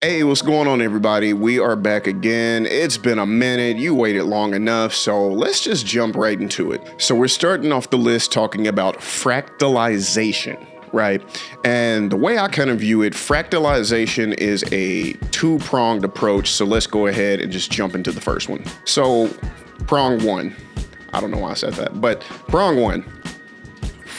Hey, what's going on, everybody? We are back again. It's been a minute. You waited long enough, so let's just jump right into it. So, we're starting off the list talking about fractalization, right? And the way I kind of view it, fractalization is a two-pronged approach. So, let's go ahead and just jump into the first one. So, prong one. I don't know why I said that, but prong one.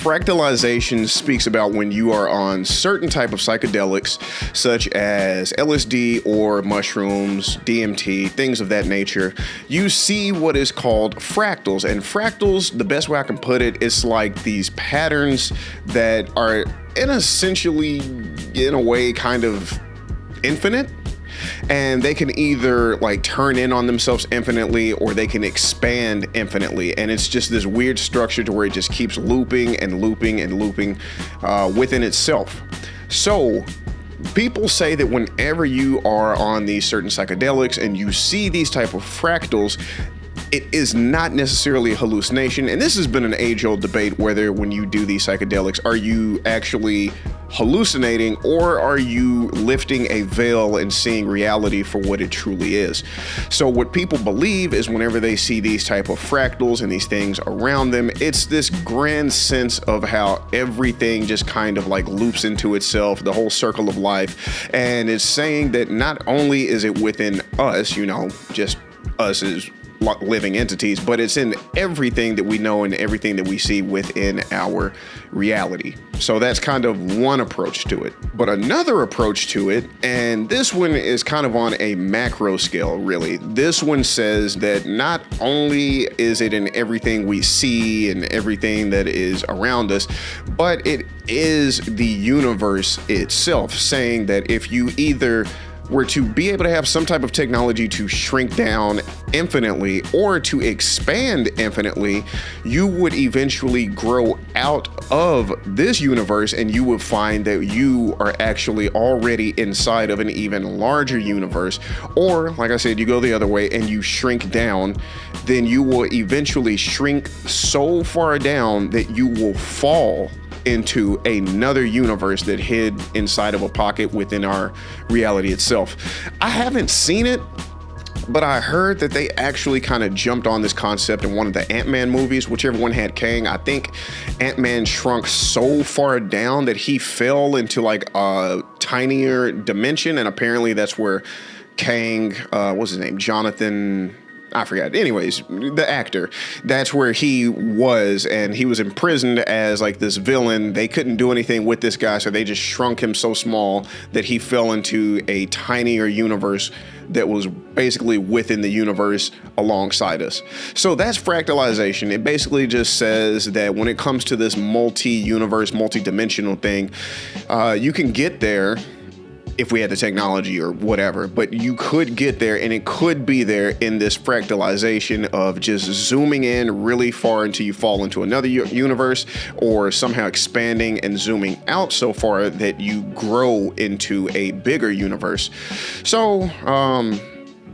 Fractalization speaks about when you are on certain type of psychedelics, such as LSD or mushrooms, DMT, things of that nature. You see what is called fractals. And fractals, the best way I can put it, is like these patterns that are in a way, kind of infinite. And they can either like turn in on themselves infinitely, or they can expand infinitely. And it's just this weird structure to where it just keeps looping and looping and looping within itself. So people say that whenever you are on these certain psychedelics and you see these type of fractals, it is not necessarily a hallucination. And this has been an age-old debate whether when you do these psychedelics, are you actually hallucinating or are you lifting a veil and seeing reality for what it truly is. So what people believe is whenever they see these type of fractals and these things around them, it's this grand sense of how everything just kind of like loops into itself, the whole circle of life. And it's saying that not only is it within us, just us as living entities, but it's in everything that we know and everything that we see within our reality. So that's kind of one approach to it. But another approach to it, and this one is kind of on a macro scale, really. This one says that not only is it in everything we see and everything that is around us, but it is the universe itself, saying that if you either were to be able to have some type of technology to shrink down infinitely or to expand infinitely, you would eventually grow out of this universe and you would find that you are actually already inside of an even larger universe. Or, like I said, you go the other way and you shrink down, then you will eventually shrink so far down that you will fall into another universe that hid inside of a pocket within our reality itself. I haven't seen it, but I heard that they actually kind of jumped on this concept in one of the Ant-Man movies, whichever one had Kang. I think Ant-Man shrunk so far down that he fell into like a tinier dimension, and apparently that's where Kang, what's his name? Jonathan, I forgot. Anyways, the actor, that's where he was, and he was imprisoned as like this villain. They couldn't do anything with this guy, so they just shrunk him so small that he fell into a tinier universe that was basically within the universe alongside us. So that's fractalization. It basically just says that when it comes to this multi-universe, multi-dimensional thing, you can get there if we had the technology or whatever, but you could get there, and it could be there in this fractalization of just zooming in really far until you fall into another universe, or somehow expanding and zooming out so far that you grow into a bigger universe. So,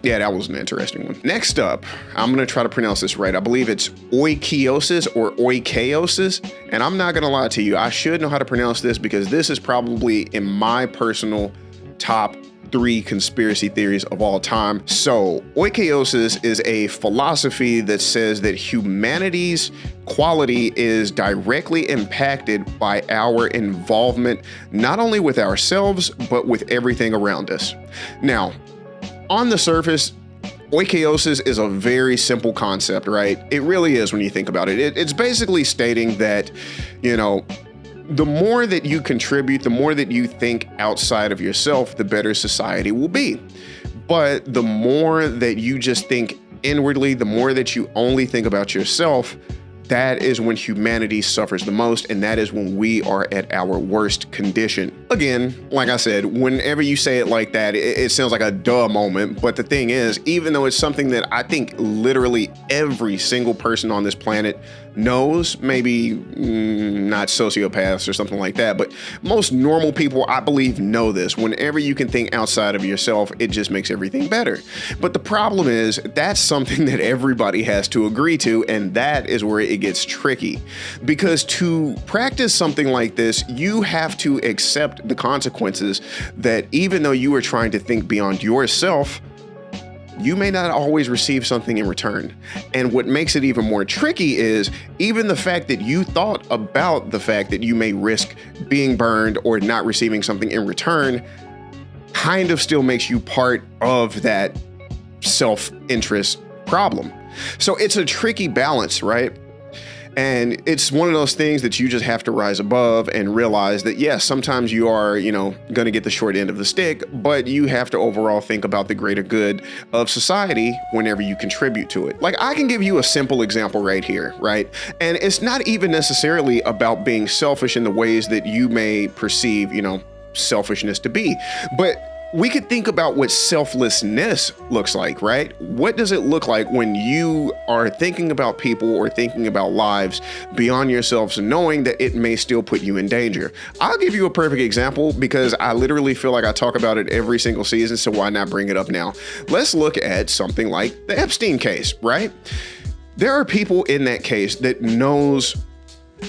yeah, that was an interesting one. Next up, I'm going to try to pronounce this right. I believe it's Oikeiosis or Oikeiosis. And I'm not going to lie to you, I should know how to pronounce this because this is probably in my personal top 3 conspiracy theories of all time. So, Oikeiosis is a philosophy that says that humanity's quality is directly impacted by our involvement, not only with ourselves, but with everything around us. Now, on the surface, Oikeiosis is a very simple concept, right? It really is when you think about it. It's basically stating that, the more that you contribute, the more that you think outside of yourself, the better society will be. But the more that you just think inwardly, the more that you only think about yourself, that is when humanity suffers the most, and that is when we are at our worst condition. Again, like I said, whenever you say it like that, it sounds like a duh moment, but the thing is, even though it's something that I think literally every single person on this planet knows, maybe not sociopaths or something like that, but most normal people, I believe, know this. Whenever you can think outside of yourself, it just makes everything better. But the problem is, that's something that everybody has to agree to, and that is where it it gets tricky, because to practice something like this, you have to accept the consequences that even though you are trying to think beyond yourself, you may not always receive something in return. And what makes it even more tricky is even the fact that you thought about the fact that you may risk being burned or not receiving something in return kind of still makes you part of that self-interest problem. So it's a tricky balance, right? And it's one of those things that you just have to rise above and realize that, yes, sometimes you are, going to get the short end of the stick, but you have to overall think about the greater good of society whenever you contribute to it. Like, I can give you a simple example right here, right? And it's not even necessarily about being selfish in the ways that you may perceive, selfishness to be, but we could think about what selflessness looks like, right? What does it look like when you are thinking about people or thinking about lives beyond yourselves, knowing that it may still put you in danger? I'll give you a perfect example because I literally feel like I talk about it every single season, so why not bring it up now? Let's look at something like the Epstein case, right? There are people in that case that knows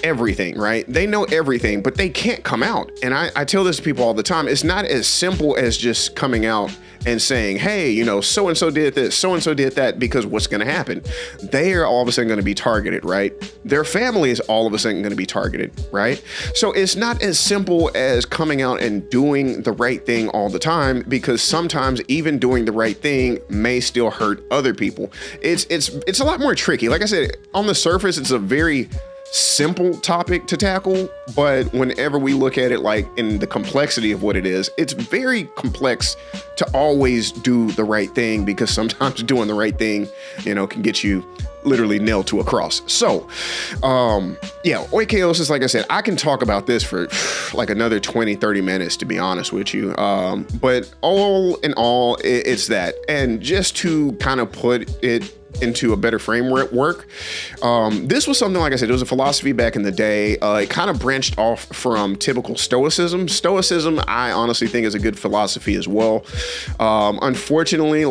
everything, right? They know everything, but they can't come out. And I tell this to people all the time. It's not as simple as just coming out and saying, hey, so-and-so did this, so-and-so did that, because what's going to happen? They are all of a sudden going to be targeted, right? Their family is all of a sudden going to be targeted, right? So it's not as simple as coming out and doing the right thing all the time, because sometimes even doing the right thing may still hurt other people. It's a lot more tricky. Like I said, on the surface, it's a very simple topic to tackle, but whenever we look at it like in the complexity of what it is, it's very complex to always do the right thing, because sometimes doing the right thing, can get you literally nailed to a cross. So, Oikeiosis, like I said, I can talk about this for like another 20, 30 minutes, to be honest with you. But all in all, it's that. And just to kind of put it into a better framework, this was something, like I said, it was a philosophy back in the day. It kind of branched off from typical Stoicism. Stoicism, I honestly think, is a good philosophy as well. Unfortunately,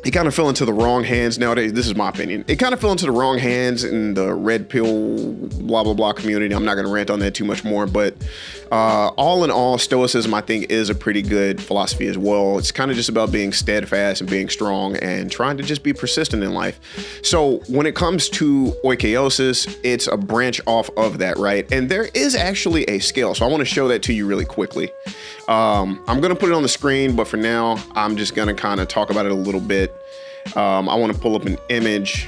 it kind of fell into the wrong hands nowadays. This is my opinion. It kind of fell into the wrong hands in the red pill, blah, blah, blah community. I'm not going to rant on that too much more, but all in all, Stoicism, I think, is a pretty good philosophy as well. It's kind of just about being steadfast and being strong and trying to just be persistent in life. So when it comes to Oikeiosis, it's a branch off of that, right? And there is actually a scale. So I want to show that to you really quickly. I'm going to put it on the screen, but for now, I'm just going to kind of talk about it a little bit. I want to pull up an image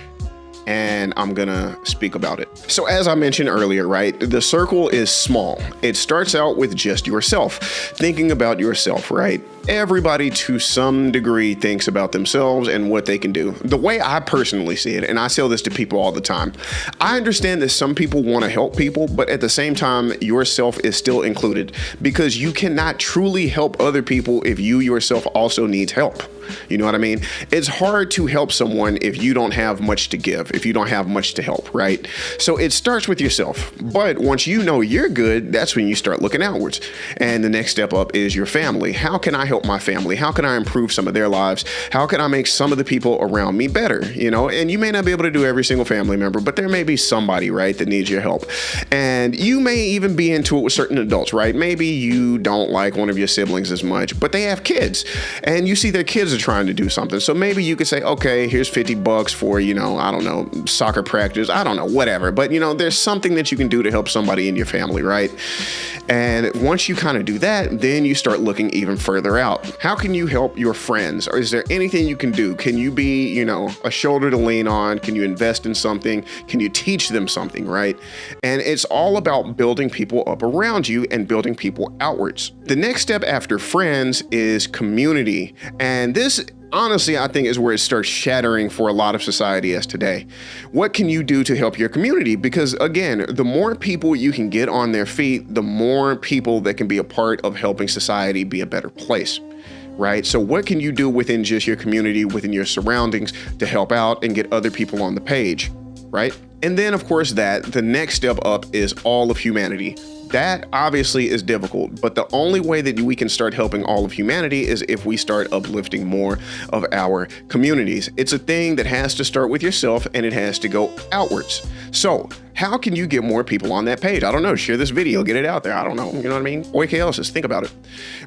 and I'm gonna speak about it. So as I mentioned earlier, right, the circle is small. It starts out with just yourself, thinking about yourself, right? Everybody to some degree thinks about themselves and what they can do. The way I personally see it, and I tell this to people all the time, I understand that some people want to help people, but at the same time, yourself is still included, because you cannot truly help other people if you yourself also need help. You know what I mean? It's hard to help someone if you don't have much to give, if you don't have much to help, right? So it starts with yourself. But once you know you're good, that's when you start looking outwards. And the next step up is your family. How can I help my family? How can I improve some of their lives? How can I make some of the people around me better? And you may not be able to do every single family member, but there may be somebody, right, that needs your help. And you may even be into it with certain adults, right? Maybe you don't like one of your siblings as much, but they have kids and you see their kids are trying to do something. So maybe you could say, okay, here's $50 for, I don't know, soccer practice. I don't know, whatever. But, there's something that you can do to help somebody in your family, right? And once you kind of do that, then you start looking even further out. How can you help your friends? Or is there anything you can do? Can you be, a shoulder to lean on? Can you invest in something? Can you teach them something, right? And it's all about building people up around you and building people outwards. The next step after friends is community. And this, honestly, I think is where it starts shattering for a lot of society as today. What can you do to help your community? Because again, the more people you can get on their feet, the more people that can be a part of helping society be a better place, right? So what can you do within just your community, within your surroundings, to help out and get other people on the page, right? And then of course the next step up is all of humanity. That obviously is difficult, but the only way that we can start helping all of humanity is if we start uplifting more of our communities. It's a thing that has to start with yourself, and it has to go outwards. So how can you get more people on that page? I don't know, share this video, get it out there. I don't know, you know what I mean? Oikeiosis, think about it.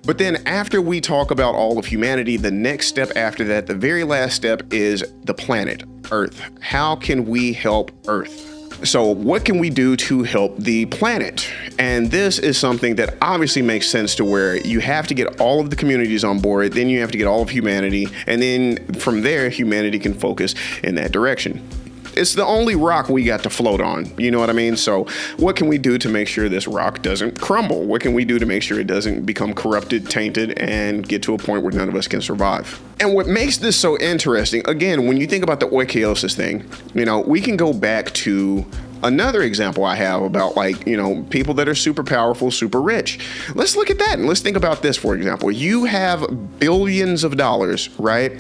But then after we talk about all of humanity, the next step after that, the very last step is the planet, Earth. How can we help Earth? So what can we do to help the planet? And this is something that obviously makes sense to where you have to get all of the communities on board, then you have to get all of humanity, and then from there, humanity can focus in that direction. It's the only rock we got to float on. You know what I mean? So what can we do to make sure this rock doesn't crumble? What can we do to make sure it doesn't become corrupted, tainted, and get to a point where none of us can survive? And what makes this so interesting, again, when you think about the Oikeiosis thing, you know, we can go back to another example I have about, like, you know, people that are super powerful, super rich. Let's look at that and let's think about this, for example. You have billions of dollars, right?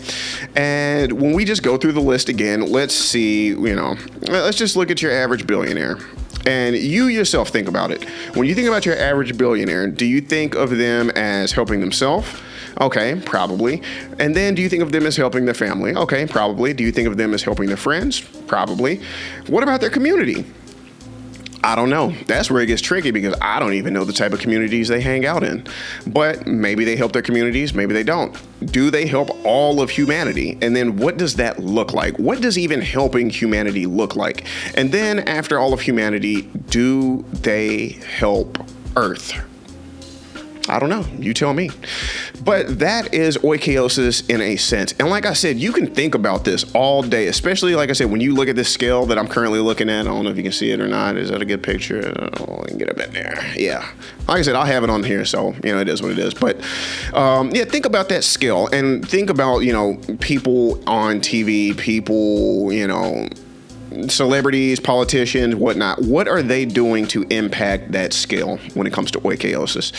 And when we just go through the list again, let's see, you know, let's just look at your average billionaire. And you yourself think about it. When you think about your average billionaire, do you think of them as helping themselves? Okay, probably. And then do you think of them as helping their family? Okay, probably. Do you think of them as helping their friends? Probably. What about their community? I don't know. That's where it gets tricky because I don't even know the type of communities they hang out in. But maybe they help their communities, maybe they don't. Do they help all of humanity? And then what does that look like? What does even helping humanity look like? And then after all of humanity, do they help Earth? I don't know. You tell me. But that is Oikeiosis in a sense. And like I said, you can think about this all day, especially, like I said, when you look at this scale that I'm currently looking at. I don't know if you can see it or not. Is that a good picture? I can get up in there. Yeah. Like I said, I'll have it on here. So, you know, it is what it is. But yeah, think about that scale and think about, you know, people on TV, people, you know, celebrities, politicians, whatnot. What are they doing to impact that scale when it comes to Oikeiosis?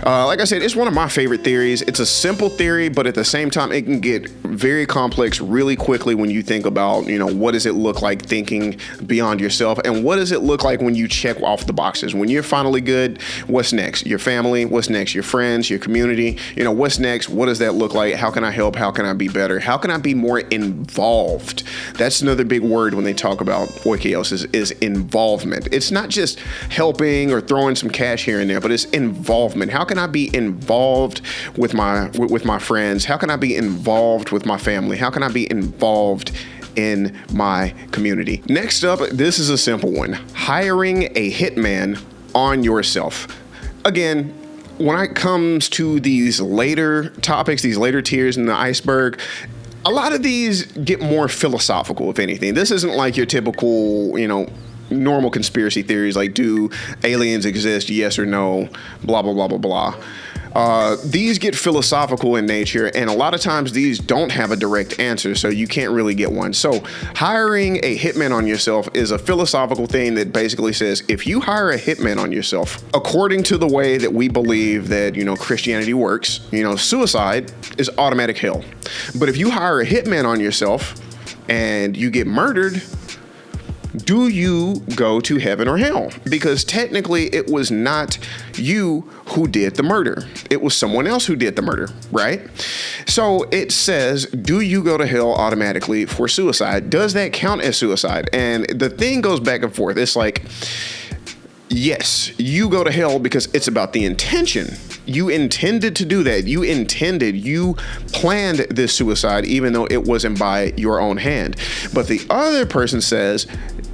Like I said, it's one of my favorite theories. It's a simple theory, but at the same time, it can get very complex really quickly when you think about, you know, what does it look like thinking beyond yourself, and what does it look like when you check off the boxes? When you're finally good, what's next? Your family, what's next? Your friends, your community, you know, what's next? What does that look like? How can I help? How can I be better? How can I be more involved? That's another big word when they talk about Oikeiosis, is involvement. It's not just helping or throwing some cash here and there, but it's involvement. How can I be involved with my friends? How can I be involved with my family? How can I be involved in my community? Next up, this is a simple one. Hiring a hitman on yourself. Again, when it comes to these later topics, these later tiers in the iceberg, a lot of these get more philosophical, if anything. This isn't like your typical, you know, normal conspiracy theories like, do aliens exist? Yes or no? Blah, blah, blah, blah, blah. These get philosophical in nature, and a lot of times these don't have a direct answer, so you can't really get one. So hiring a hitman on yourself is a philosophical thing that basically says, if you hire a hitman on yourself, according to the way that we believe that, you know, Christianity works, you know, suicide is automatic hell. But if you hire a hitman on yourself and you get murdered, do you go to heaven or hell? Because technically it was not you who did the murder. It was someone else who did the murder, right? So it says, do you go to hell automatically for suicide? Does that count as suicide? And the thing goes back and forth. It's like, yes, you go to hell because it's about the intention. You intended to do that. You planned this suicide, even though it wasn't by your own hand. But the other person says,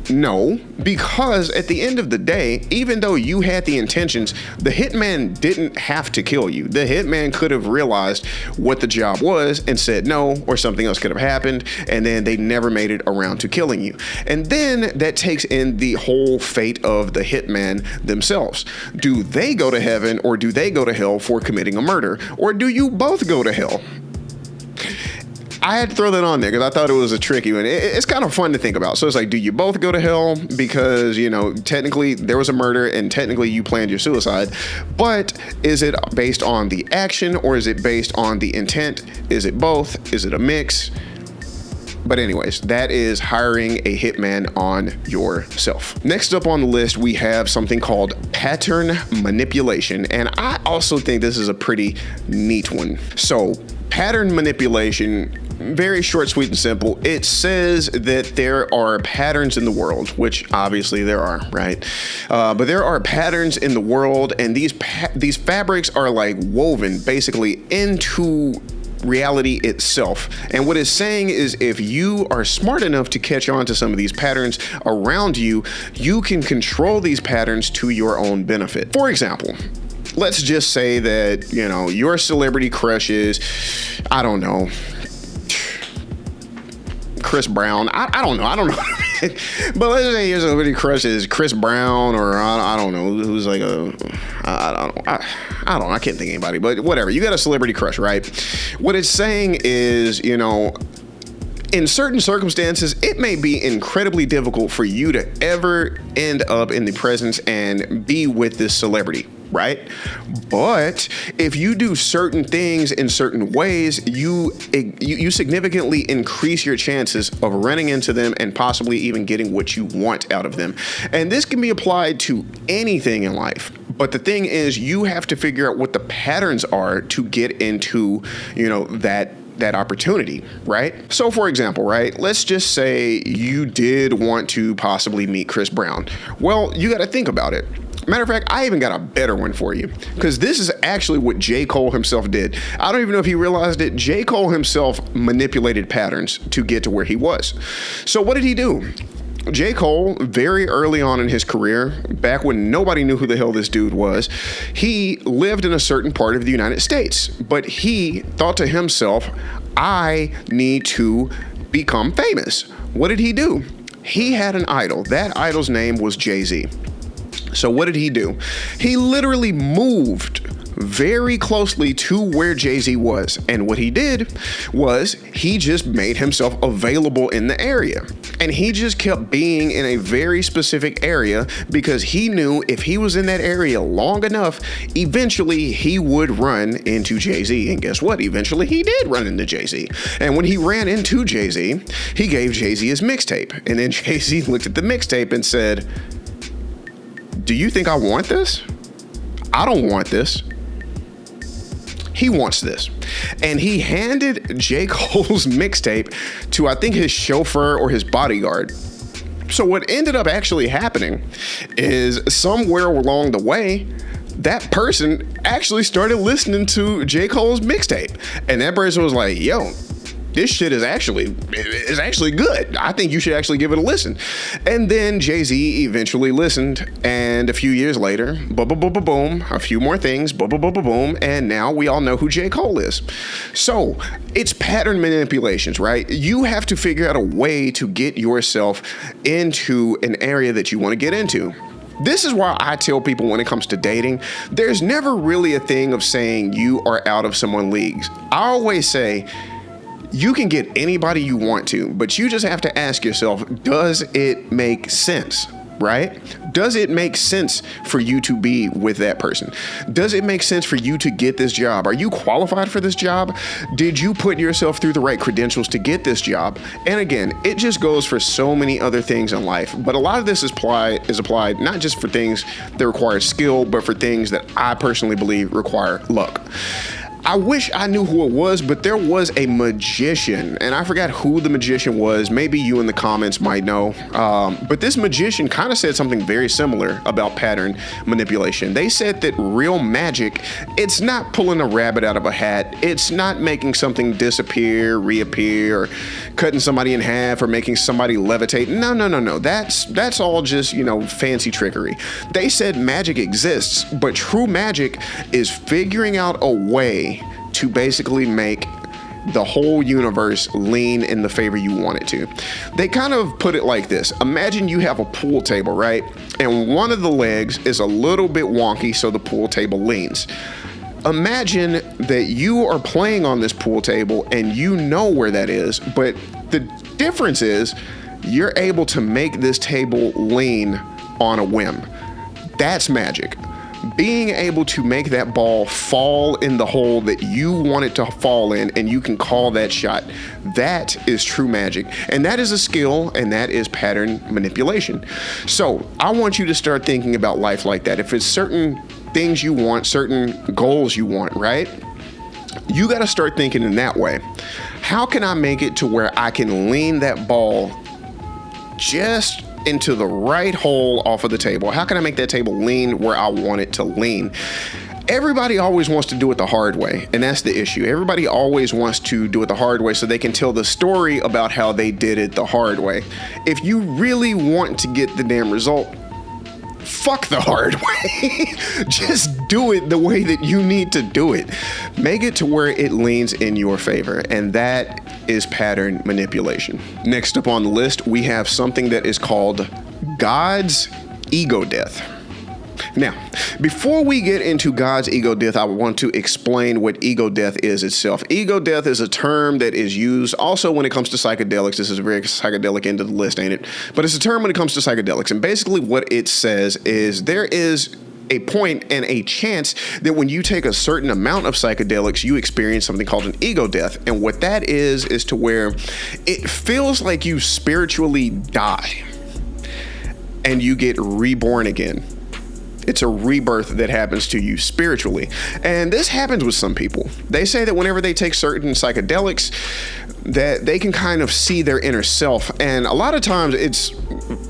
no, because at the end of the day, even though you had the intentions, the hitman didn't have to kill you. The hitman could have realized what the job was and said no, or something else could have happened, and then they never made it around to killing you. And then that takes in the whole fate of the hitman themselves. Do they go to heaven, or do they go to hell for committing a murder? Or do you both go to hell? I had to throw that on there because I thought it was a tricky one. It's kind of fun to think about. So it's like, do you both go to hell because, you know, technically there was a murder and technically you planned your suicide, but is it based on the action or is it based on the intent? Is it both? Is it a mix? But anyways, that is hiring a hitman on yourself. Next up on the list, we have something called pattern manipulation. And I also think this is a pretty neat one. So pattern manipulation, very short, sweet, and simple. It says that there are patterns in the world, which obviously there are, right? But there are patterns in the world, and these fabrics are like woven basically into reality itself. And what it's saying is if you are smart enough to catch on to some of these patterns around you, you can control these patterns to your own benefit. For example, let's just say that, you know, your celebrity crush is, I don't know, Chris Brown. I don't know. But let's say your celebrity crush is Chris Brown, or I don't know, who's like I can't think of anybody, but whatever. You got a celebrity crush, right? What it's saying is, you know, in certain circumstances, it may be incredibly difficult for you to ever end up in the presence and be with this celebrity, right? But if you do certain things in certain ways, you significantly increase your chances of running into them and possibly even getting what you want out of them. And this can be applied to anything in life. But the thing is, you have to figure out what the patterns are to get into, you know, that opportunity, right? So for example, right, let's just say you did want to possibly meet Chris Brown. Well, you got to think about it. Matter of fact, I even got a better one for you, because this is actually what J. Cole himself did. I don't even know if he realized it. J. Cole himself manipulated patterns to get to where he was. So what did he do? J. Cole, very early on in his career, back when nobody knew who the hell this dude was, he lived in a certain part of the United States, but he thought to himself, I need to become famous. What did he do? He had an idol. That idol's name was Jay-Z. So what did he do? He literally moved very closely to where Jay-Z was. And what he did was he just made himself available in the area. And he just kept being in a very specific area because he knew if he was in that area long enough, eventually he would run into Jay-Z. And guess what? Eventually he did run into Jay-Z. And when he ran into Jay-Z, he gave Jay-Z his mixtape. And then Jay-Z looked at the mixtape and said, do you think I want this? I don't want this. He wants this. And he handed J. Cole's mixtape to, I think, his chauffeur or his bodyguard. So what ended up actually happening is somewhere along the way, that person actually started listening to J. Cole's mixtape. And that person was like, yo, this shit is actually good. I think you should actually give it a listen. And then Jay-Z eventually listened, and a few years later, boom, a few more things, boom, and now we all know who J. Cole is. So it's pattern manipulations, right? You have to figure out a way to get yourself into an area that you want to get into. This is why I tell people when it comes to dating, there's never really a thing of saying you are out of someone's leagues. I always say, you can get anybody you want to, but you just have to ask yourself, does it make sense, right? Does it make sense for you to be with that person? Does it make sense for you to get this job? Are you qualified for this job? Did you put yourself through the right credentials to get this job? And again, it just goes for so many other things in life, but a lot of this is applied not just for things that require skill, but for things that I personally believe require luck. I wish I knew who it was, but there was a magician, and I forgot who the magician was. Maybe you in the comments might know. But this magician kind of said something very similar about pattern manipulation. They said that real magic, it's not pulling a rabbit out of a hat. It's not making something disappear, reappear, or cutting somebody in half, or making somebody levitate. No. That's all just, fancy trickery. They said magic exists, but true magic is figuring out a way to basically make the whole universe lean in the favor you want it to. They kind of put it like this. Imagine you have a pool table, right? And one of the legs is a little bit wonky, so the pool table leans. Imagine that you are playing on this pool table and you know where that is, but the difference is you're able to make this table lean on a whim. That's magic. being able to make that ball fall in the hole that you want it to fall in, and you can call that shot. That is true magic. And that is a skill, and that is pattern manipulation. So I want you to start thinking about life like that. If it's certain things you want, certain goals you want, right? You got to start thinking in that way. How can I make it to where I can lean that ball just into the right hole off of the table? How can I make that table lean where I want it to lean? Everybody always wants to do it the hard way, and that's the issue. Everybody always wants to do it the hard way so they can tell the story about how they did it the hard way. If you really want to get the damn result, fuck the hard way. Just do it the way that you need to do it. Make it to where it leans in your favor, and that is pattern manipulation. Next up on the list, we have something that is called God's ego death. Now, before we get into God's ego death, I want to explain what ego death is itself. Ego death is a term that is used also when it comes to psychedelics. This is a very psychedelic end of the list, ain't it? But it's a term when it comes to psychedelics. And basically what it says is there is a point and a chance that when you take a certain amount of psychedelics, you experience something called an ego death. And what that is to where it feels like you spiritually die and you get reborn again. It's a rebirth that happens to you spiritually. And this happens with some people. They say that whenever they take certain psychedelics, that they can kind of see their inner self. And a lot of times it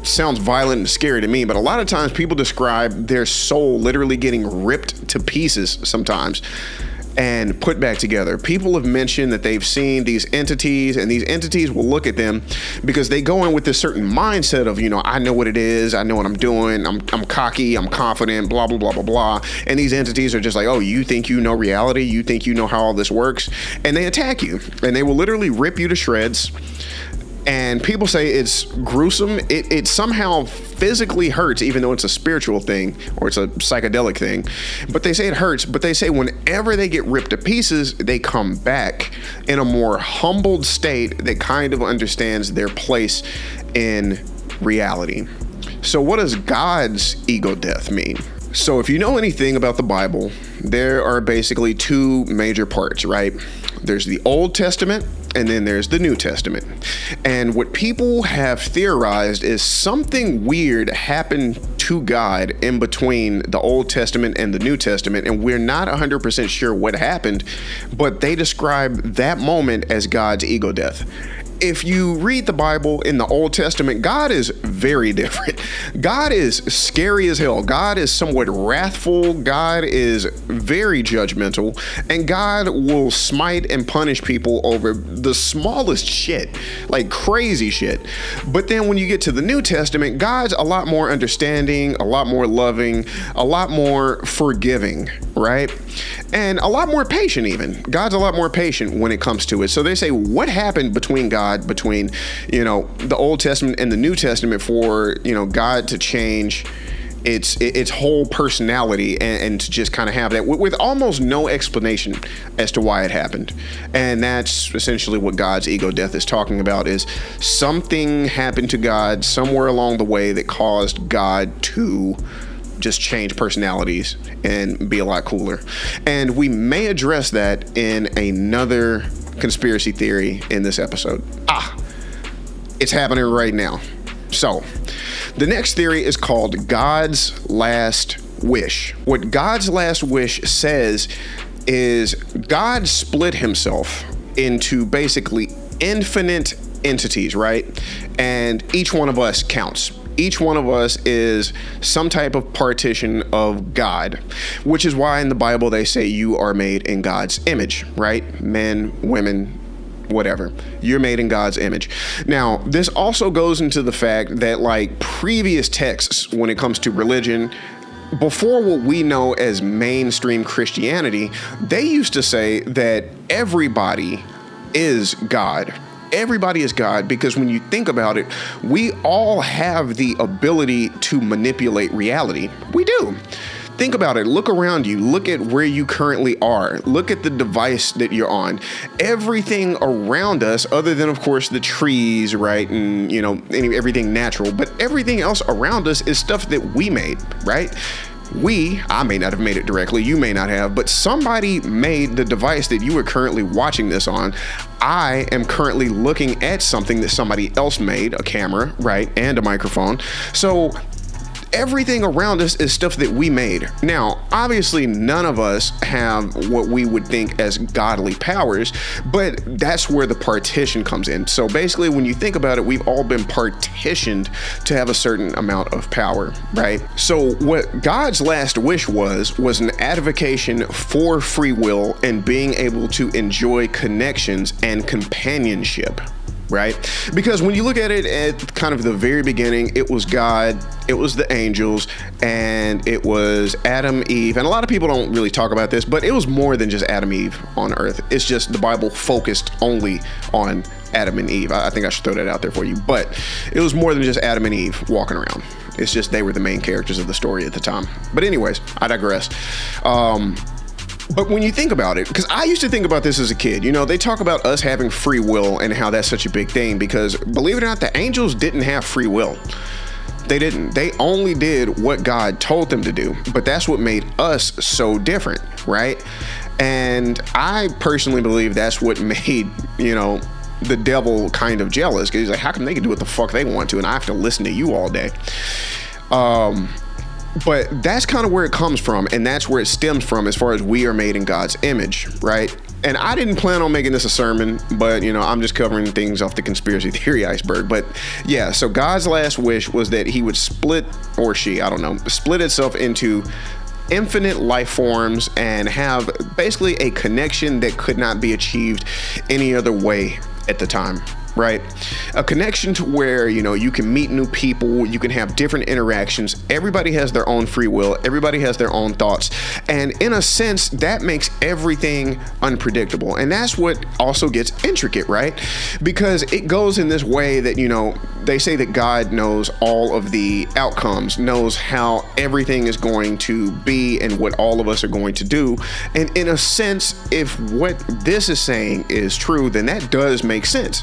sounds violent and scary to me, but a lot of times people describe their soul literally getting ripped to pieces sometimes and put back together. People have mentioned that they've seen these entities, and these entities will look at them because they go in with this certain mindset of, I know what it is, I know what I'm doing, I'm cocky, I'm confident, blah, blah, blah, blah, blah. And these entities are just like, oh, you think you know reality? You think you know how all this works? And they attack you, and they will literally rip you to shreds. And people say it's gruesome. It somehow physically hurts, even though it's a spiritual thing or it's a psychedelic thing. But they say it hurts. But they say whenever they get ripped to pieces, they come back in a more humbled state that kind of understands their place in reality. So what does God's ego death mean? So if you know anything about the Bible, there are basically two major parts, right? There's the Old Testament, and then there's the New Testament. And what people have theorized is something weird happened to God in between the Old Testament and the New Testament, and we're not 100% sure what happened, but they describe that moment as God's ego death. If you read the Bible in the Old Testament, God is very different. God is scary as hell. God is somewhat wrathful. God is very judgmental. And God will smite and punish people over the smallest shit, like crazy shit. But then when you get to the New Testament, God's a lot more understanding, a lot more loving, a lot more forgiving, right? And a lot more patient even. God's a lot more patient when it comes to it. So they say, what happened between the Old Testament and the New Testament for, God to change its whole personality and to just kind of have that with almost no explanation as to why it happened. And that's essentially what God's ego death is talking about, is something happened to God somewhere along the way that caused God to just change personalities and be a lot cooler. And we may address that in another conspiracy theory in this episode. It's happening right now. So the next theory is called God's last wish. What God's last wish says is God split himself into basically infinite entities, right? And each one of us counts. Each one of us is some type of partition of God, which is why in the Bible they say you are made in God's image, right? Men, women, whatever. You're made in God's image. Now, this also goes into the fact that like previous texts when it comes to religion, before what we know as mainstream Christianity, they used to say that everybody is God. Everybody is God, because when you think about it, we all have the ability to manipulate reality. We do. Think about it. Look around you. Look at where you currently are. Look at the device that you're on. Everything around us, other than, of course, the trees, right? And, everything natural. But everything else around us is stuff that we made, right? I may not have made it directly, you may not have, but somebody made the device that you are currently watching this on. I am currently looking at something that somebody else made, a camera, right, and a microphone. So everything around us is stuff that we made. Now, obviously, none of us have what we would think as godly powers, but that's where the partition comes in. So basically, when you think about it, we've all been partitioned to have a certain amount of power, right? So what God's last wish was an advocation for free will and being able to enjoy connections and companionship. Right? Because when you look at it at kind of the very beginning, it was God, it was the angels, and it was Adam, Eve. And a lot of people don't really talk about this, but it was more than just Adam, Eve on earth. It's just the Bible focused only on Adam and Eve. I think I should throw that out there for you. But it was more than just Adam and Eve walking around. It's just they were the main characters of the story at the time. But anyways, I digress. But when you think about it, because I used to think about this as a kid, you know, they talk about us having free will and how that's such a big thing because, believe it or not, the angels didn't have free will. They didn't. They only did what God told them to do. But that's what made us so different, right? And I personally believe that's what made, you know, the devil kind of jealous because he's like, how come they can do what the fuck they want to and I have to listen to you all day? But that's kind of where it comes from, and that's where it stems from as far as we are made in God's image, right? And I didn't plan on making this a sermon, but, you know, I'm just covering things off the conspiracy theory iceberg. But yeah, so God's last wish was that he would split, or she, I don't know, split itself into infinite life forms and have basically a connection that could not be achieved any other way at the time. Right? A connection to where, you know, you can meet new people, you can have different interactions. Everybody has their own free will. Everybody has their own thoughts. And in a sense, that makes everything unpredictable. And that's what also gets intricate, right? Because it goes in this way that, you know, they say that God knows all of the outcomes, knows how everything is going to be and what all of us are going to do. And in a sense, if what this is saying is true, then that does make sense.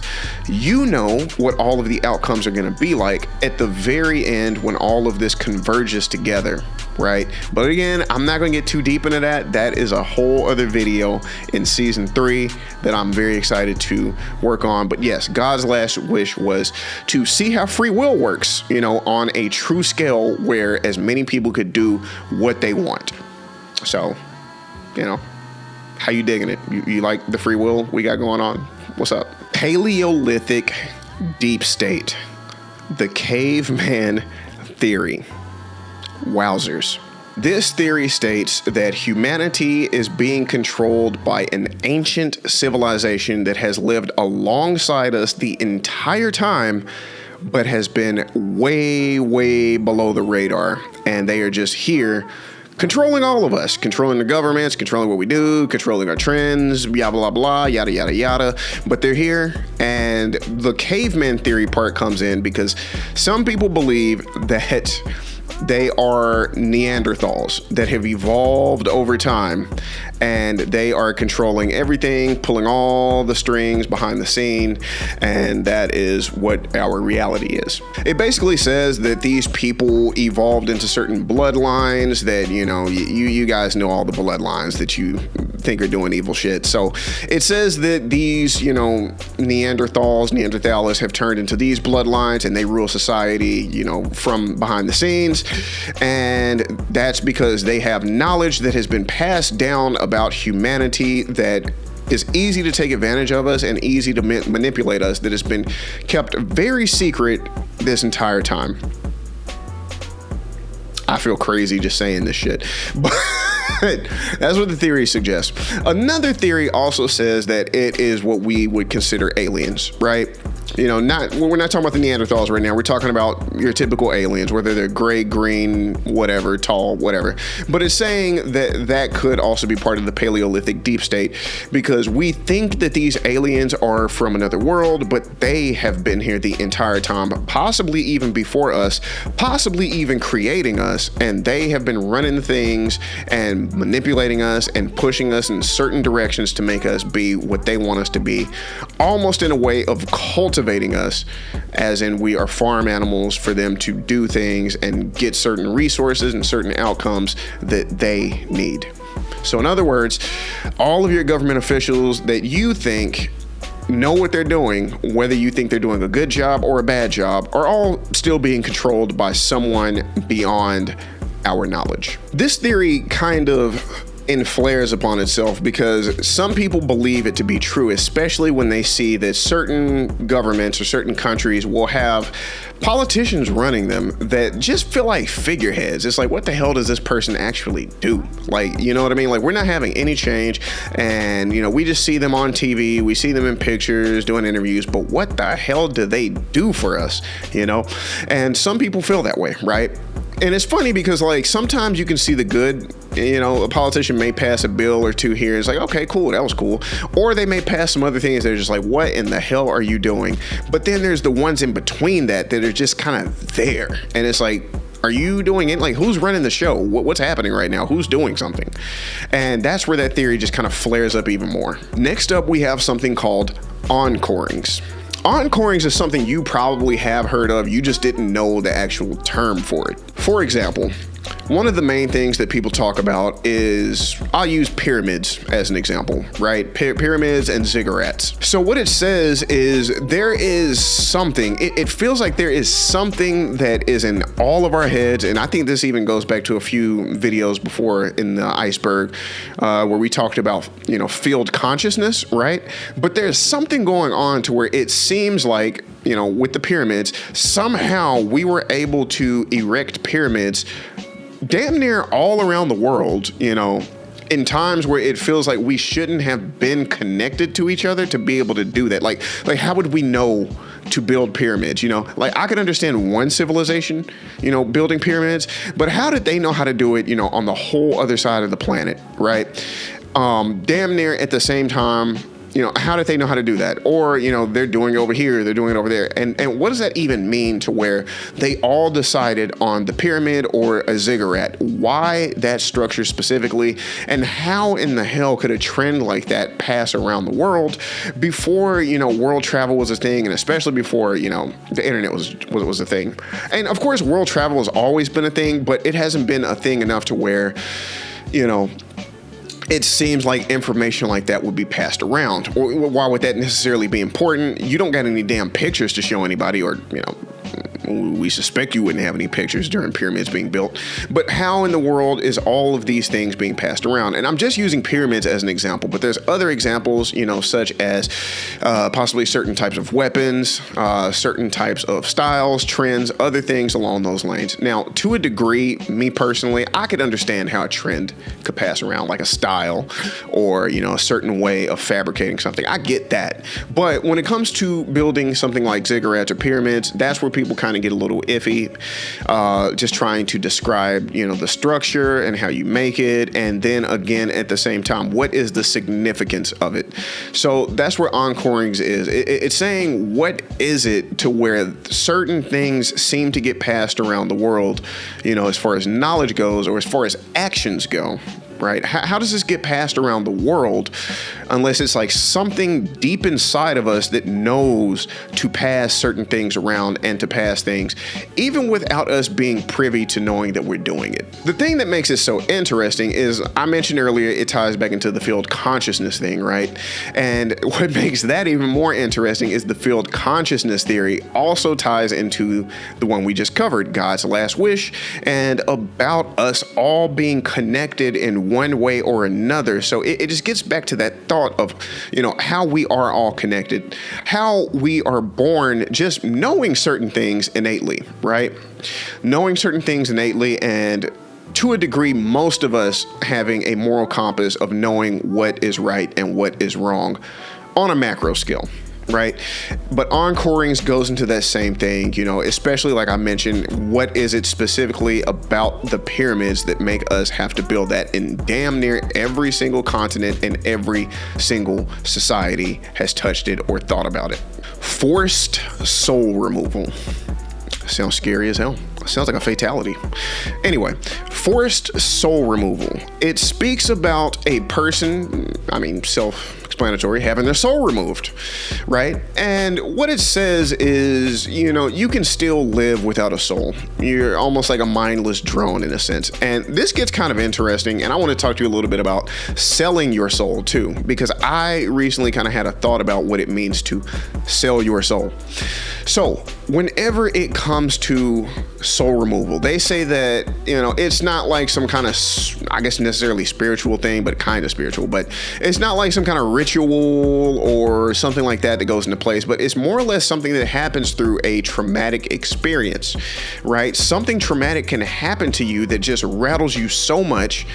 You know what all of the outcomes are going to be like at the very end when all of this converges together, right? But again, I'm not going to get too deep into that. That is a whole other video in season 3 that I'm very excited to work on. But yes, God's last wish was to see how free will works, you know, on a true scale where as many people could do what they want. So, you know, how you digging it? You like the free will we got going on? What's up? Paleolithic deep state. The caveman theory. Wowzers. This theory states that humanity is being controlled by an ancient civilization that has lived alongside us the entire time, but has been way, way below the radar. And they are just here controlling all of us, controlling the governments, controlling what we do, controlling our trends, blah, blah, blah, yada, yada, yada. But they're here. And the caveman theory part comes in because some people believe that they are Neanderthals that have evolved over time, and they are controlling everything, pulling all the strings behind the scene, and that is what our reality is. It basically says that these people evolved into certain bloodlines that, you know, you guys know all the bloodlines that you think are doing evil shit. So it says that these, you know, Neanderthals have turned into these bloodlines and they rule society, you know, from behind the scenes. And that's because they have knowledge that has been passed down about humanity that is easy to take advantage of us and easy to manipulate us, that has been kept very secret this entire time. I feel crazy just saying this shit, but that's what the theory suggests. Another theory also says that it is what we would consider aliens, right? You know, we're not talking about the Neanderthals right now. We're talking about your typical aliens, whether they're gray, green, whatever, tall, whatever. But it's saying that that could also be part of the Paleolithic deep state because we think that these aliens are from another world, but they have been here the entire time, possibly even before us, possibly even creating us, and they have been running things and manipulating us and pushing us in certain directions to make us be what they want us to be, almost in a way of cultivating motivating us, as in we are farm animals for them to do things and get certain resources and certain outcomes that they need. So in other words, all of your government officials that you think know what they're doing, whether you think they're doing a good job or a bad job, are all still being controlled by someone beyond our knowledge. This theory kind of flares upon itself because some people believe it to be true, especially when they see that certain governments or certain countries will have politicians running them that just feel like figureheads. It's like, what the hell does this person actually do? Like, you know what I mean? Like, we're not having any change, and we just see them on TV, we see them in pictures doing interviews, but what the hell do they do for us? And some people feel that way, right? And it's funny because, like, sometimes you can see the good. A politician may pass a bill or two here. It's like, okay, cool, that was cool. Or they may pass some other things that are just like, what in the hell are you doing? But then there's the ones in between that are just kind of there. And it's like, are you doing it? Like, who's running the show? What's happening right now? Who's doing something? And that's where that theory just kind of flares up even more. Next up, we have something called Encorings. Encorings is something you probably have heard of. You just didn't know the actual term for it. For example, one of the main things that people talk about is, I'll use pyramids as an example, right? Pyramids and ziggurats. So what it says is there is something, it feels like there is something that is in all of our heads. And I think this even goes back to a few videos before in the Iceberg, where we talked about, field consciousness, right? But there's something going on to where it seems like, with the pyramids, somehow we were able to erect pyramids damn near all around the world, in times where it feels like we shouldn't have been connected to each other to be able to do that. Like how would we know to build pyramids? Like, I could understand one civilization, building pyramids, but how did they know how to do it, on the whole other side of the planet, right? Damn near at the same time. How did they know how to do that? Or, they're doing it over here, they're doing it over there. And what does that even mean to where they all decided on the pyramid or a ziggurat? Why that structure specifically? And how in the hell could a trend like that pass around the world before, world travel was a thing, and especially before, the internet was a thing? And of course, world travel has always been a thing, but it hasn't been a thing enough to where, it seems like information like that would be passed around. Or why would that necessarily be important? You don't got any damn pictures to show anybody, or, we suspect you wouldn't have any pictures during pyramids being built. But how in the world is all of these things being passed around? And I'm just using pyramids as an example, but there's other examples, such as possibly certain types of weapons, certain types of styles, trends, other things along those lines. Now, to a degree, me personally, I could understand how a trend could pass around, like a style or, a certain way of fabricating something. I get that. But when it comes to building something like ziggurats or pyramids, that's where people kind of get a little iffy, just trying to describe, the structure and how you make it. And then again, at the same time, what is the significance of it? So that's where Encorings is. It's saying, what is it to where certain things seem to get passed around the world, as far as knowledge goes or as far as actions go? Right? How does this get passed around the world unless it's like something deep inside of us that knows to pass certain things around and to pass things, even without us being privy to knowing that we're doing it? The thing that makes it so interesting is, I mentioned earlier, it ties back into the field consciousness thing, right? And what makes that even more interesting is the field consciousness theory also ties into the one we just covered, God's last wish, and about us all being connected in one way or another. So it just gets back to that thought of, how we are all connected, how we are born just knowing certain things innately, right? Knowing certain things innately, and to a degree, most of us having a moral compass of knowing what is right and what is wrong on a macro scale. Right? But Encorings goes into that same thing, especially like I mentioned, what is it specifically about the pyramids that make us have to build that in damn near every single continent and every single society has touched it or thought about it? Forced soul removal. Sounds scary as hell. Sounds like a fatality. Anyway, forced soul removal. It speaks about a person, self self-explanatory, having their soul removed, right? And what it says is, you can still live without a soul. You're almost like a mindless drone in a sense. And this gets kind of interesting, and I want to talk to you a little bit about selling your soul too, because I recently kind of had a thought about what it means to sell your soul. So whenever it comes to soul removal, they say that, it's not like some kind of, I guess necessarily spiritual thing, but kind of spiritual, but it's not like some kind of ritual or something like that goes into place, but it's more or less something that happens through a traumatic experience, right? Something traumatic can happen to you that just rattles you so much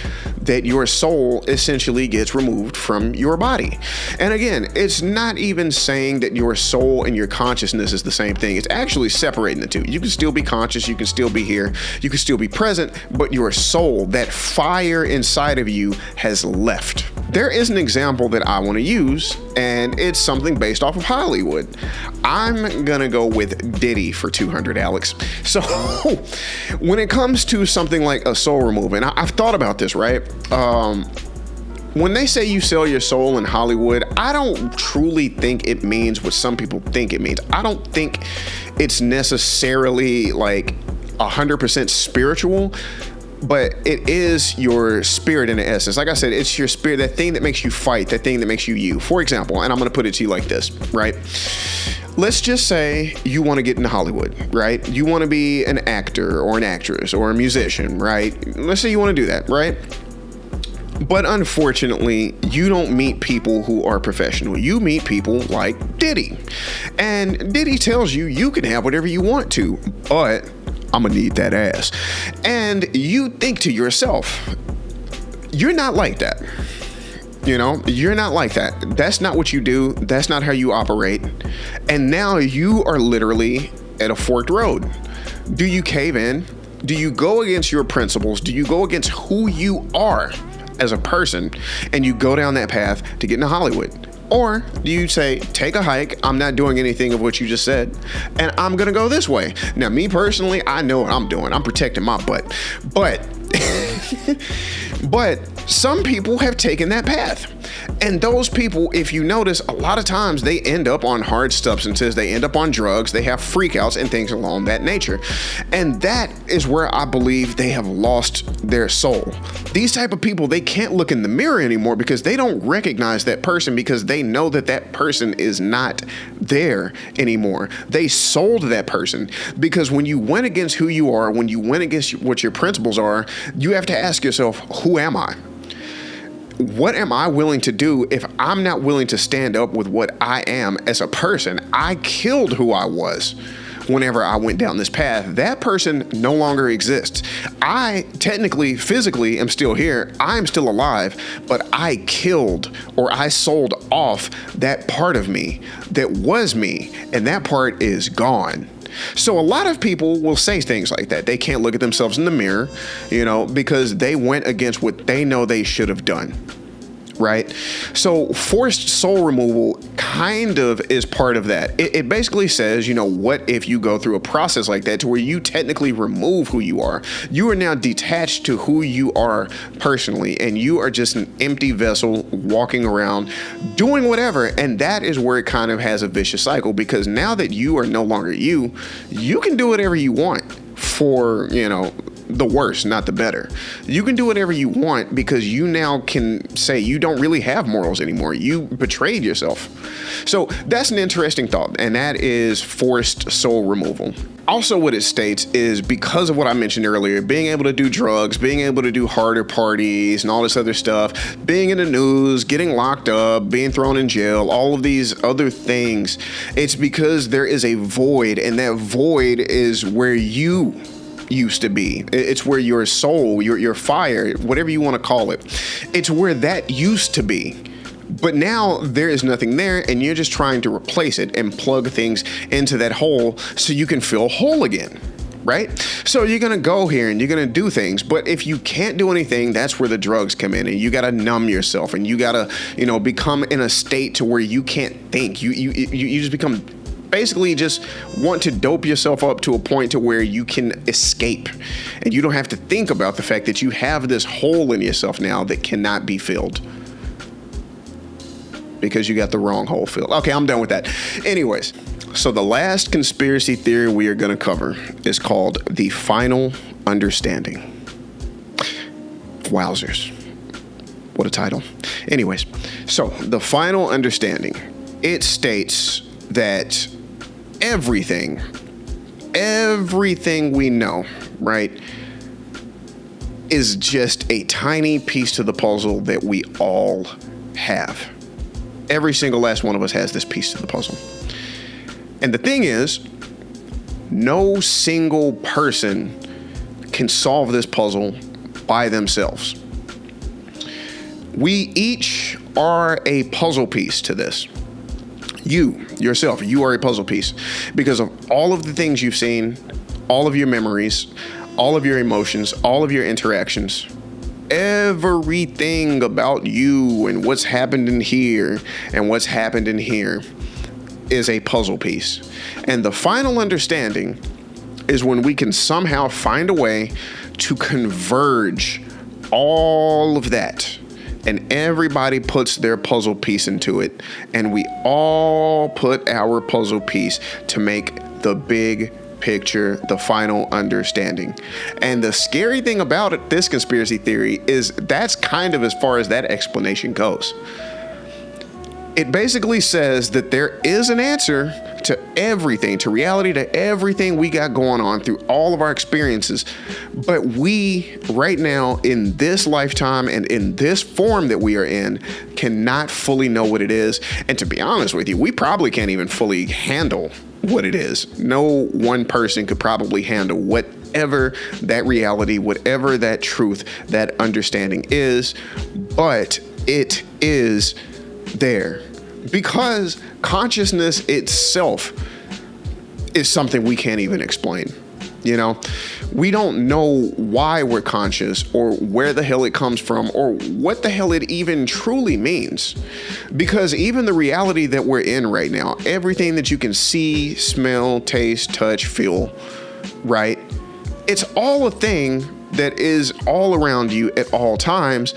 that your soul essentially gets removed from your body. And again, it's not even saying that your soul and your consciousness is the same thing. It's actually separating the two. You can still be conscious, you can still be here, you can still be present, but your soul, that fire inside of you, has left. There is an example that I want to use, and it's something based off of Hollywood. I'm gonna go with Diddy for 200, Alex. So when it comes to something like a soul removal, and I've thought about this, right? When they say you sell your soul in Hollywood, I don't truly think it means what some people think it means. I don't think it's necessarily like 100% spiritual, but it is your spirit in the essence. Like I said, it's your spirit, that thing that makes you fight, that thing that makes you you. For example, and I'm gonna put it to you like this, right? Let's just say you want to get into Hollywood, right? You want to be an actor or an actress or a musician, right? Let's say you want to do that, right? But unfortunately, you don't meet people who are professional. You meet people like Diddy. And Diddy tells you you can have whatever you want to, but I'm gonna need that ass. And you think to yourself, you're not like that. You're not like that. That's not what you do. That's not how you operate. And now you are literally at a forked road. Do you cave in? Do you go against your principles? Do you go against who you are as a person and you go down that path to get into Hollywood? Or do you say, take a hike, I'm not doing anything of what you just said, and I'm gonna go this way? Now, me personally, I know what I'm doing. I'm protecting my butt. But some people have taken that path. And those people, if you notice, a lot of times they end up on hard substances, they end up on drugs, they have freakouts and things along that nature. And that is where I believe they have lost their soul. These type of people, they can't look in the mirror anymore because they don't recognize that person, because they know that that person is not there anymore. They sold that person, because when you went against who you are, when you went against what your principles are, you have to ask yourself, who am I? What am I willing to do if I'm not willing to stand up with what I am as a person? I killed who I was whenever I went down this path. That person no longer exists. I technically, physically am still here. I'm still alive, but I killed, or I sold off that part of me that was me, and that part is gone. So a lot of people will say things like that. They can't look at themselves in the mirror, because they went against what they know they should have done. Right? So forced soul removal kind of is part of that. It basically says, what if you go through a process like that to where you technically remove who you are? You are now detached to who you are personally, and you are just an empty vessel walking around doing whatever. And that is where it kind of has a vicious cycle, because now that you are no longer you can do whatever you want for, the worse, not the better. You can do whatever you want because you now can say you don't really have morals anymore. You betrayed yourself. So that's an interesting thought, and that is forced soul removal. Also, what it states is, because of what I mentioned earlier, being able to do drugs, being able to do harder parties and all this other stuff, being in the news, getting locked up, being thrown in jail, all of these other things, it's because there is a void, and that void is where you used to be. It's where your soul, your fire, whatever you want to call it, it's where that used to be. But now there is nothing there, and you're just trying to replace it and plug things into that hole so you can feel whole again, right? So you're going to go here and you're going to do things, but if you can't do anything, that's where the drugs come in, and you got to numb yourself, and you got to, become in a state to where you can't think. You just become basically just want to dope yourself up to a point to where you can escape, and you don't have to think about the fact that you have this hole in yourself now that cannot be filled. because you got the wrong hole filled. Okay, I'm done with that. Anyways, so the last conspiracy theory we are going to cover is called the final understanding. Wowzers. What a title. Anyways, so the final understanding, it states that everything we know, right, is just a tiny piece to the puzzle that we all have. Every single last one of us has this piece to the puzzle. And the thing is, no single person can solve this puzzle by themselves. We each are a puzzle piece to this. You, yourself, you are a puzzle piece because of all of the things you've seen, all of your memories, all of your emotions, all of your interactions, everything about you and what's happened in here and what's happened in here is a puzzle piece. And the final understanding is when we can somehow find a way to converge all of that, and everybody puts their puzzle piece into it, and we all put our puzzle piece to make the big picture, the final understanding. And the scary thing about it, this conspiracy theory, is that's kind of as far as that explanation goes. It basically says that there is an answer to everything, to reality, to everything we got going on through all of our experiences. But we, right now, in this lifetime and in this form that we are in, cannot fully know what it is. And to be honest with you, we probably can't even fully handle what it is. No one person could probably handle whatever that reality, whatever that truth, that understanding is. But it is there because consciousness itself is something we can't even explain. You know, we don't know why we're conscious or where the hell it comes from or what the hell it even truly means. Because even the reality that we're in right now, everything that you can see, smell, taste, touch, feel, right? It's all a thing that is all around you at all times.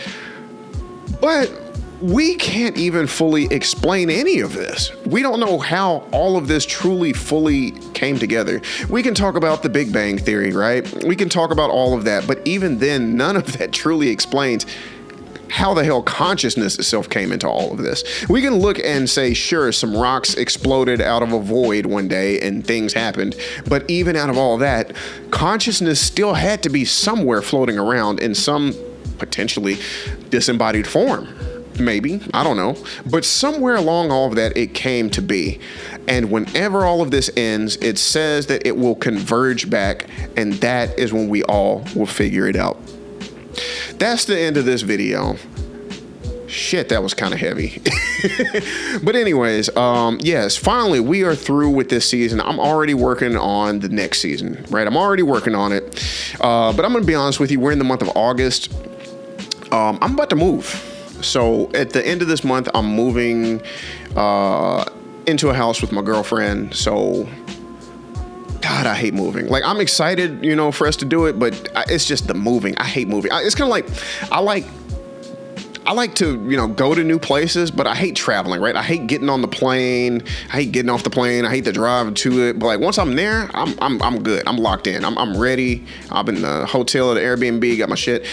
But we can't even fully explain any of this. We don't know how all of this truly fully came together. We can talk about the Big Bang Theory, right? We can talk about all of that, but even then, none of that truly explains how the hell consciousness itself came into all of this. We can look and say, sure, some rocks exploded out of a void one day and things happened, but even out of all that, consciousness still had to be somewhere floating around in some potentially disembodied form. Maybe, I don't know. But somewhere along all of that, it came to be. And whenever all of this ends, it says that it will converge back, and that is when we all will figure it out. That's the end of this video. Shit, that was kind of heavy. But anyways, yes, finally, we are through with this season. I'm already working on the next season, right? I'm already working on it. But I'm going to be honest with you, we're in the month of August. I'm about to move. So at the end of this month, I'm moving into a house with my girlfriend. So, God, I hate moving. Like, I'm excited, you know, for us to do it, but it's just the moving. I hate moving. It's kind of like, I like to, you know, go to new places, but I hate traveling, right? I hate getting on the plane. I hate getting off the plane. I hate the drive to it. But like once I'm there, I'm good. I'm locked in. I'm ready. I'm in the hotel or the Airbnb, got my shit.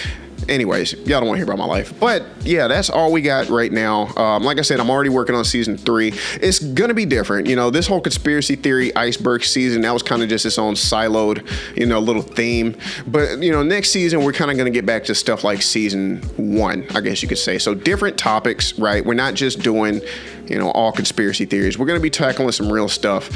Anyways, y'all don't want to hear about my life. But yeah, that's all we got right now. Like I said, I'm already working on season 3. It's going to be different. You know, this whole conspiracy theory Iceberg season, that was kind of just its own siloed, you know, little theme. But, you know, next season, we're kind of going to get back to stuff like season 1, I guess you could say. So different topics, right? We're not just doing, you know, all conspiracy theories. We're going to be tackling some real stuff.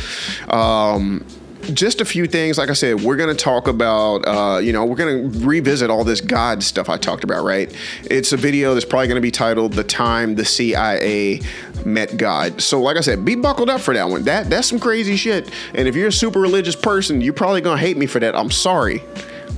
Just a few things. Like I said, we're going to talk about, you know, we're going to revisit all this God stuff I talked about, right? It's a video that's probably going to be titled The Time the CIA Met God. So like I said, be buckled up for that one. That's some crazy shit. And if you're a super religious person, you're probably going to hate me for that. I'm sorry.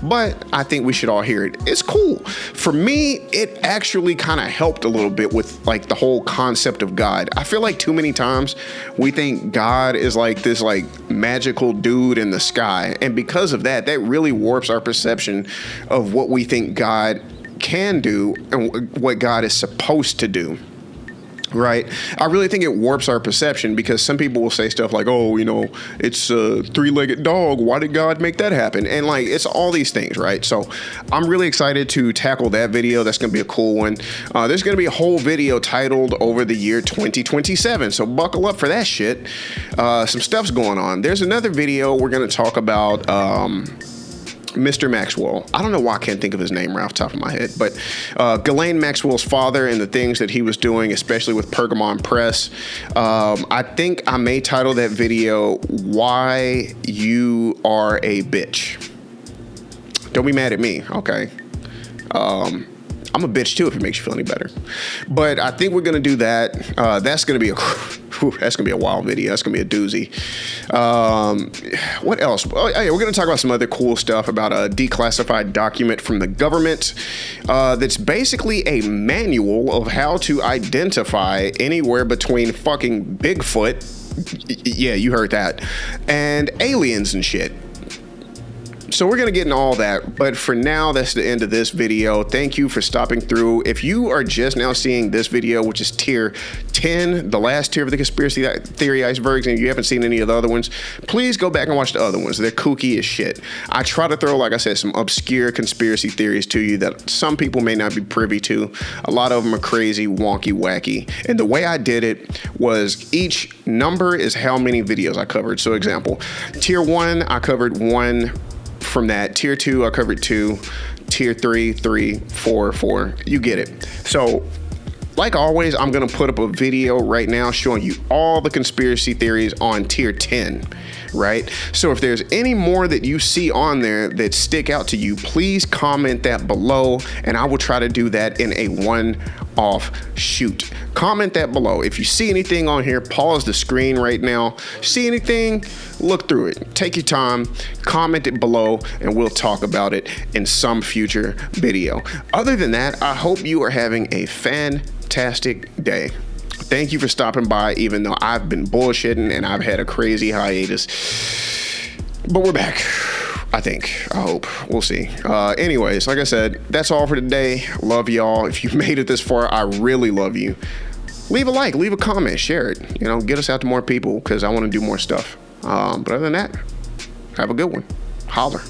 But I think we should all hear it. It's cool. For me, it actually kind of helped a little bit with like the whole concept of God. I feel like too many times we think God is like this like magical dude in the sky. And because of that, that really warps our perception of what we think God can do and what God is supposed to do. Right. I really think it warps our perception because some people will say stuff like, oh, you know, it's a three-legged dog. Why did God make that happen? And like, it's all these things, right? So I'm really excited to tackle that video. That's going to be a cool one. There's going to be a whole video titled Over the Year 2027. So buckle up for that shit. Some stuff's going on. There's another video we're going to talk about, Mr. Maxwell. I don't know why I can't think of his name right off the top of my head, but Ghislaine Maxwell's father and the things that he was doing, especially with Pergamon Press. I think I may title that video, Why You Are a Bitch. Don't be mad at me, okay? I'm a bitch too if it makes you feel any better. But I think we're gonna do that. That's gonna be a wild video. That's gonna be a doozy. What else? Oh, yeah, we're gonna talk about some other cool stuff about a declassified document from the government that's basically a manual of how to identify anywhere between fucking Bigfoot, yeah, you heard that, and aliens and shit. So we're going to get into all that, but for now, that's the end of this video. Thank you for stopping through. If you are just now seeing this video, which is tier 10, the last tier of the conspiracy theory icebergs, and you haven't seen any of the other ones, please go back and watch the other ones. They're kooky as shit. I try to throw, like I said, some obscure conspiracy theories to you that some people may not be privy to. A lot of them are crazy, wonky, wacky. And the way I did it was each number is how many videos I covered. So example, tier 1, I covered 1. From that, tier 2, I covered 2, tier 3, 3, 4, 4. You get it. So, like always, I'm going to put up a video right now showing you all the conspiracy theories on tier 10, right? So if there's any more that you see on there that stick out to you, please comment that below, and I will try to do that in a one-off shoot. Comment that below. If you see anything on here, pause the screen right now. See anything? Look through it. Take your time, comment it below, and we'll talk about it in some future video. Other than that, I hope you are having a fantastic day. Thank you for stopping by, even though I've been bullshitting and I've had a crazy hiatus. But we're back, I think. I hope. We'll see. Anyways, like I said, that's all for today. Love y'all. If you made it this far, I really love you. Leave a like, leave a comment, share it. You know, get us out to more people because I want to do more stuff. But other than that, have a good one. Holler.